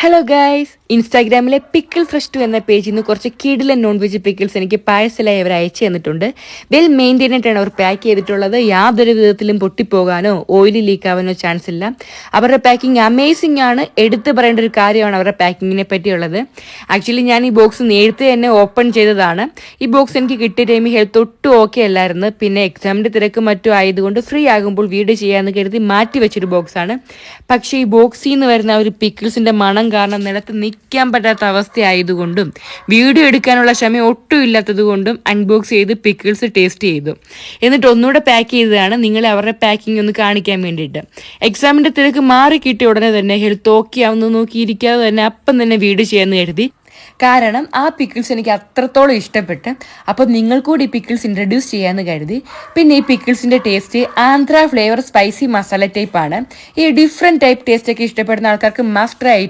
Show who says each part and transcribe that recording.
Speaker 1: Hello guys, ഇൻസ്റ്റാഗ്രാമിലെ pickle fresh to എന്ന പേജിൽ നിന്ന് കുറച്ച് കിടിലൻ നോൺ വെജ് പിക്കിൾസ് എനിക്ക് പാഴ്സലായി അവർ അയച്ചു തന്നിട്ടുണ്ട്. വെൽ മെയിൻറ്റൈൻഡ് ആണ് അവർ പാക്ക് ചെയ്തിട്ടുള്ളത്. യാതൊരു വിധത്തിലും പൊട്ടിപ്പോകാനോ ഓയിലി ലീക്ക് ആവാനോ ചാൻസ് ഇല്ല. അവരുടെ പാക്കിംഗ് അമേസിംഗ് ആണ്. എടുത്തു പറയേണ്ട ഒരു കാര്യമാണ് അവരുടെ പാക്കിങ്ങിനെ പറ്റിയുള്ളത്. ആക്ച്വലി ഞാൻ ഈ ബോക്സ് നേരത്തെ തന്നെ ഓപ്പൺ ചെയ്തതാണ്. ഈ ബോക്സ് എനിക്ക് കിട്ടിയ ടൈമിൽ ഹെൽത്ത് ഒട്ടും ഓക്കെ അല്ലായിരുന്നു. പിന്നെ എക്സാമിൻ്റെ തിരക്ക് മറ്റും ആയതുകൊണ്ട് ഫ്രീ ആകുമ്പോൾ വീഡിയോ ചെയ്യാമെന്ന് കരുതി മാറ്റി വെച്ചൊരു ബോക്സാണ്. പക്ഷേ ഈ ബോക്സിൽ നിന്ന് വരുന്ന ഒരു പിക്കിൾസിൻ്റെ മണം കാരണം നിലത്ത് നിൽക്കാൻ പറ്റാത്ത അവസ്ഥയായതുകൊണ്ടും വീഡിയോ എടുക്കാനുള്ള ക്ഷമ ഒട്ടും ഇല്ലാത്തത് കൊണ്ടും അൺബോക്സ് ചെയ്ത് പിക്കിൾസ് ടേസ്റ്റ് ചെയ്തു. എന്നിട്ട് ഒന്നുകൂടെ പാക്ക് ചെയ്തതാണ് നിങ്ങളെ അവരുടെ പാക്കിംഗ് ഒന്ന് കാണിക്കാൻ വേണ്ടിയിട്ട്. എക്സാമിൻ്റെ തിരക്ക് മാറി കിട്ടിയ ഉടനെ തന്നെ ഹെൽത്ത് ഓക്കെ ആവുന്നു നോക്കിയിരിക്കാതെ തന്നെ അപ്പം തന്നെ വീഡിയോ ചെയ്യാമെന്ന് കരുതി. കാരണം ആ പിക്കിൾസ് എനിക്ക് അത്രത്തോളം ഇഷ്ടപ്പെട്ട്. അപ്പോൾ നിങ്ങൾ കൂടി ഈ പിക്കിൾസ് ഇൻട്രൊഡ്യൂസ് ചെയ്യാമെന്ന് കരുതി. പിന്നെ ഈ പിക്കിൾസിൻ്റെ taste Andhra flavour spicy masala ടൈപ്പാണ്. ഈ ഡിഫറെൻറ്റ് ടൈപ്പ് ടേസ്റ്റൊക്കെ ഇഷ്ടപ്പെടുന്ന ആൾക്കാർക്ക് മസ്റ്റ് ട്രൈ